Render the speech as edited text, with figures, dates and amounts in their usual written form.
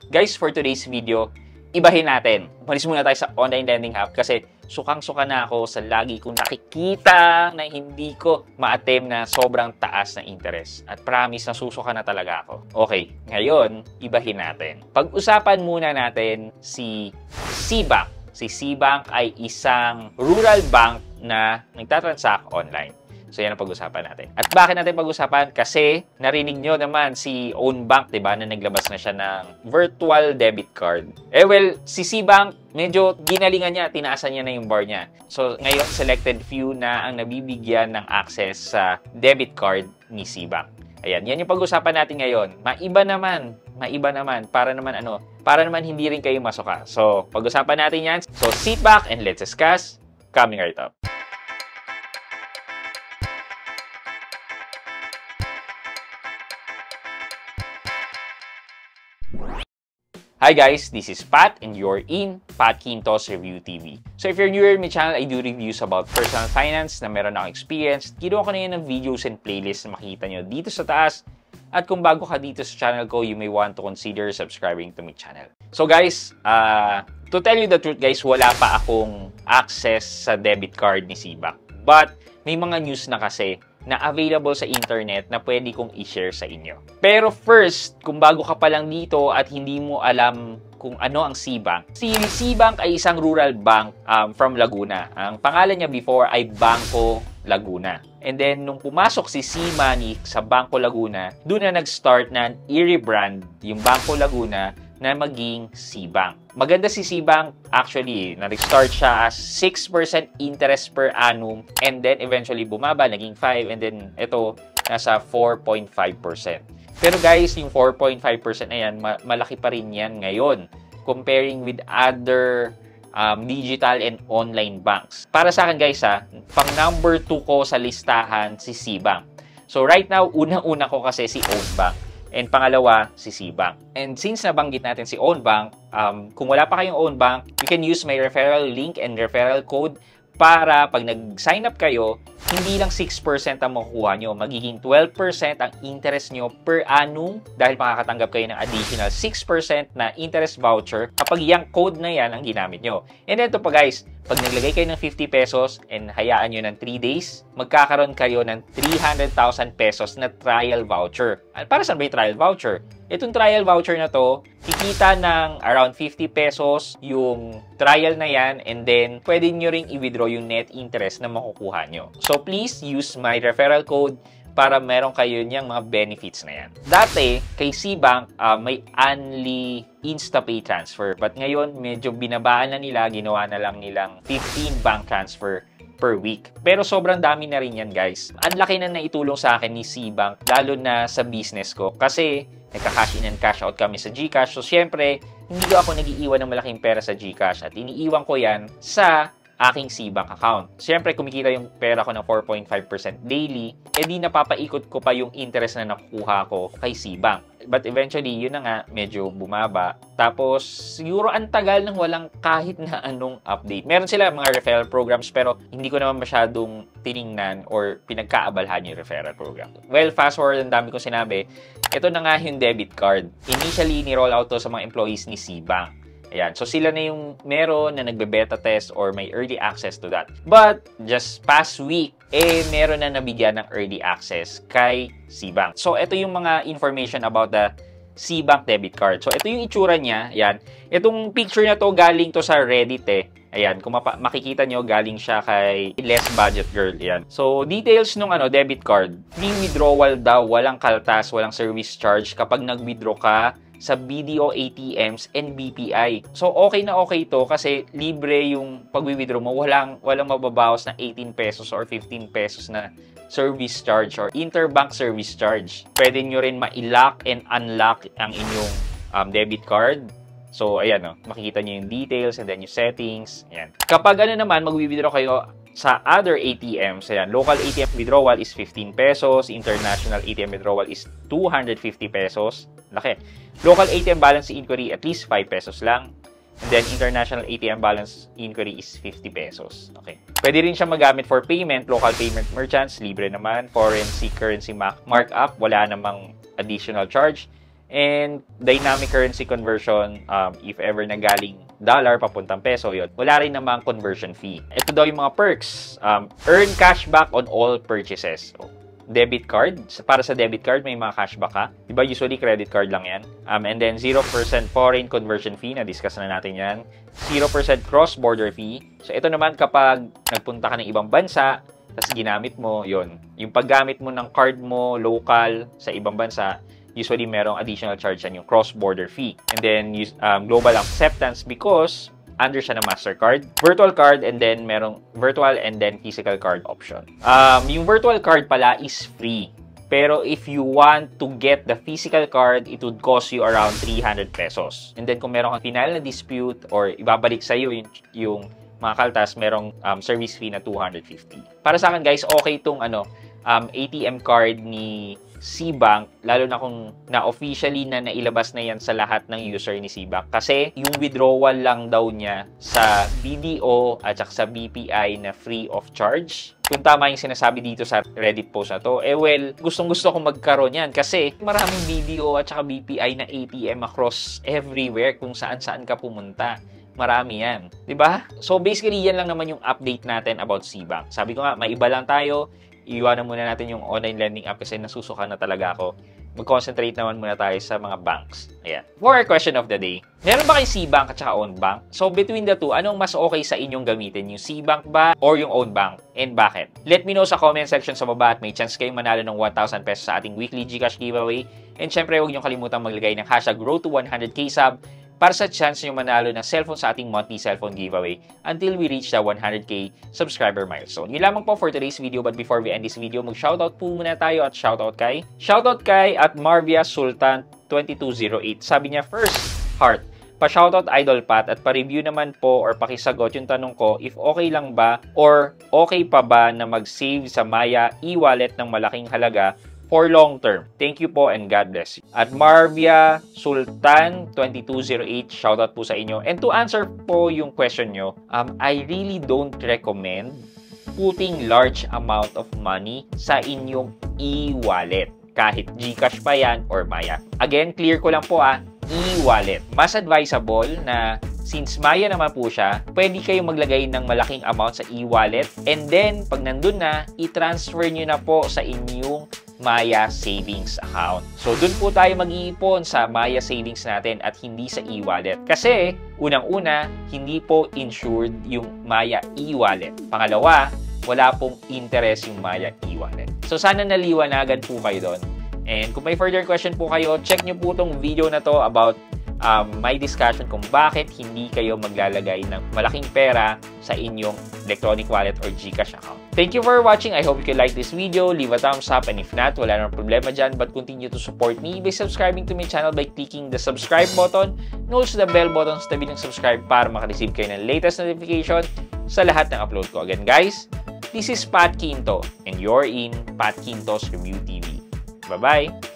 Guys, for today's video, ibahin natin. Umalis muna tayo sa online lending app kasi sukang-suka na ako sa lagi kong nakikita na hindi ko ma-attempt na sobrang taas na interest. At promise na susuka na talaga ako. Okay, ngayon, ibahin natin. Pag-usapan muna natin si SeaBank. Si SeaBank ay isang rural bank na nagtatransact online. So, yan ang pag-usapan natin. At bakit natin pag-usapan? Kasi narinig nyo naman si Ownbank, diba, na naglabas na siya ng virtual debit card. Well, si SeaBank, medyo ginalingan niya, tinaasan niya na yung bar niya. So, ngayon, selected few na ang nabibigyan ng access sa debit card ni SeaBank. Ayan, yan yung pag-usapan natin ngayon. Maiba naman, para naman hindi rin kayo masuka. So, pag-usapan natin yan. So, sit back and let's discuss. Coming right up. Hi guys, this is Pat and you're in Pat Quintos Review TV. So if you're newer to my channel, I do reviews about personal finance na meron akong experience. Ginawa ko na yun ng videos and playlists na makikita nyo dito sa taas. At kung bago ka dito sa channel ko, you may want to consider subscribing to my channel. So guys, to tell you the truth guys, wala pa akong access sa debit card ni SeaBank. But may mga news na kasi na available sa internet na pwede kong i-share sa inyo. Pero first, kung bago ka pa lang dito at hindi mo alam kung ano ang SeaBank. Si SeaBank ay isang rural bank from Laguna. Ang pangalan niya before ay Bangko Laguna. And then, nung pumasok si SeaMoney sa Bangko Laguna, doon na nag-start na i-rebrand yung Bangko Laguna na maging SeaBank. Maganda si SeaBank, actually, na-start siya as 6% interest per annum and then eventually bumaba, naging 5% and then ito, nasa 4.5%. Pero guys, yung 4.5% na yan, malaki pa rin yan ngayon comparing with other digital and online banks. Para sa akin guys pang number 2 ko sa listahan si SeaBank. So right now, unang-una ko kasi si Ownbank. And pangalawa, si SeaBank. And since nabanggit natin si Ownbank, kung wala pa kayong Ownbank, you can use my referral link and referral code para pag nag-sign up kayo, hindi lang 6% ang makukuha nyo. Magiging 12% ang interest nyo per annum dahil makakatanggap kayo ng additional 6% na interest voucher kapag yung code na yan ang ginamit nyo. And ito pa guys, pag naglagay kayo ng 50 pesos and hayaan nyo ng 3 days, magkakaroon kayo ng 300,000 pesos na trial voucher. Para saan ba yung trial voucher? Itong trial voucher na to, kikita ng around 50 pesos yung trial na yan and then pwede nyo ring i-withdraw yung net interest na makukuha nyo. So please use my referral code para meron kayo niyang mga benefits na yan. Dati, kay SeaBank, may only InstaPay transfer. But ngayon, medyo binabaan na nila, ginawa na lang nilang 15 bank transfer per week. Pero sobrang dami na rin yan, guys. Ang laki na naitulong sa akin ni SeaBank, lalo na sa business ko. Kasi, nagka-cash in and cash out kami sa GCash. So, syempre, hindi ko ako nag-iiwan ng malaking pera sa GCash. At iniiwan ko yan sa aking SeaBank account. Siyempre, kumikita yung pera ko ng 4.5% daily, di napapaikot ko pa yung interest na nakukuha ko kay SeaBank. But eventually, yun na nga, medyo bumaba. Tapos, siguro ang tagal nang walang kahit na anong update. Meron sila mga referral programs, pero hindi ko naman masyadong tiningnan or pinagkaabalhan yung referral program. Well, fast forward, ang dami kong sinabi, ito na nga yung debit card. Initially, ni-roll out to sa mga employees ni SeaBank. Ayan. So, sila na yung meron na nagbe-beta test or may early access to that. But, just past week, meron na nabigyan ng early access kay SeaBank. So, ito yung mga information about the SeaBank debit card. So, ito yung itsura niya. Ayan. Itong picture na to, galing to sa Reddit Ayan. Kung makikita nyo, galing siya kay Less Budget Girl. Ayan. So, details nung debit card. Free withdrawal daw, walang kaltas, walang service charge kapag nag-withdraw ka sa BDO ATMs and BPI. So, okay na okay to kasi libre yung pag-withdraw mo. Walang mababawas na 18 pesos or 15 pesos na service charge or interbank service charge. Pwede nyo rin ma-lock and unlock ang inyong debit card. So, ayan makikita nyo yung details and then yung settings. Ayan. Kapag naman, mag-withdraw kayo sa other ATMs, ayan, local ATM withdrawal is 15 pesos, international ATM withdrawal is 250 pesos. Laki. Local ATM balance inquiry, at least 5 pesos lang. And then, international ATM balance inquiry is 50 pesos. Okay. Pwede rin siya magamit for payment. Local payment merchants, libre naman. Foreign currency markup, wala namang additional charge. And dynamic currency conversion, if ever na galing dollar papuntang peso, yun, wala rin namang conversion fee. Ito daw yung mga perks. Earn cashback on all purchases. So, debit card. Para sa debit card, may mga cashback ka. Diba, usually credit card lang yan. And then 0% foreign conversion fee. Na-discuss na natin yan. 0% cross-border fee. So, ito naman kapag nagpunta ka ng ibang bansa, tapos ginamit mo, yun. Yung paggamit mo ng card mo, local, sa ibang bansa, usually merong additional charge yan, yung cross-border fee. And then, global acceptance because under siya na MasterCard, virtual card, and then merong virtual and then physical card option. Yung virtual card pala is free. Pero if you want to get the physical card, it would cost you around 300 pesos. And then kung merong final na dispute or ibabalik sa iyo yung mga kaltas, merong service fee na 250. Para sa akin guys, okay itong ATM card ni SeaBank, lalo na kung na-officially na nailabas na yan sa lahat ng user ni SeaBank. Kasi yung withdrawal lang daw niya sa BDO at saka sa BPI na free of charge. Kung tama yung sinasabi dito sa Reddit post na to, well, gustong-gusto kong magkaroon yan kasi maraming BDO at saka BPI na ATM across everywhere kung saan-saan ka pumunta. Marami yan. Diba? So basically, yan lang naman yung update natin about SeaBank. Sabi ko nga, may iba lang tayo. Iwanan muna natin yung online lending app kasi nasusuka na talaga ako. Mag-concentrate naman muna tayo sa mga banks. Ayan. For our question of the day, meron ba kayong SeaBank at saka own bank? So between the two, anong mas okay sa inyong gamitin? Yung SeaBank ba or yung own bank? And bakit? Let me know sa comment section sa baba at may chance kayong manalo ng 1,000 pesos sa ating weekly GCash giveaway. And syempre, huwag niyong kalimutang maglagay ng hashtag Road to 100k sub para sa chance nyo manalo ng cellphone sa ating monthly cellphone giveaway until we reach the 100k subscriber milestone. Yun lamang po for today's video, but before we end this video, mag-shoutout po muna tayo at shoutout kay at Marvia Sultan 2208. Sabi niya, first, heart. Pa-shoutout Idol Pat at pa-review naman po or pakisagot yung tanong ko if okay lang ba or okay pa ba na mag-save sa Maya e-wallet ng malaking halaga for long term. Thank you po and God bless you. At Marvia Sultan 2208, shoutout po sa inyo. And to answer po yung question nyo, I really don't recommend putting large amount of money sa inyong e-wallet. Kahit GCash pa yan or Maya. Again, clear ko lang po e-wallet. Mas advisable na since Maya naman po siya, pwede kayong maglagay ng malaking amount sa e-wallet and then pag nandun na, i-transfer nyo na po sa inyong Maya Savings account. So, dun po tayo mag-iipon sa Maya Savings natin at hindi sa e-wallet. Kasi, unang-una, hindi po insured yung Maya e-wallet. Pangalawa, wala pong interest yung Maya e-wallet. So, sana naliwanagan po kayo doon. And kung may further question po kayo, check nyo po tong video na to about my discussion kung bakit hindi kayo maglalagay ng malaking pera sa inyong electronic wallet or GCash account. Thank you for watching. I hope you like this video. Leave a thumbs up and if not, wala nang problema dyan, but continue to support me by subscribing to my channel by clicking the subscribe button and also the bell button sa tabi ng subscribe para makareceive kayo ng latest notification sa lahat ng upload ko. Again guys, this is Pat Quinto and you're in Pat Quinto's Review TV. Bye-bye!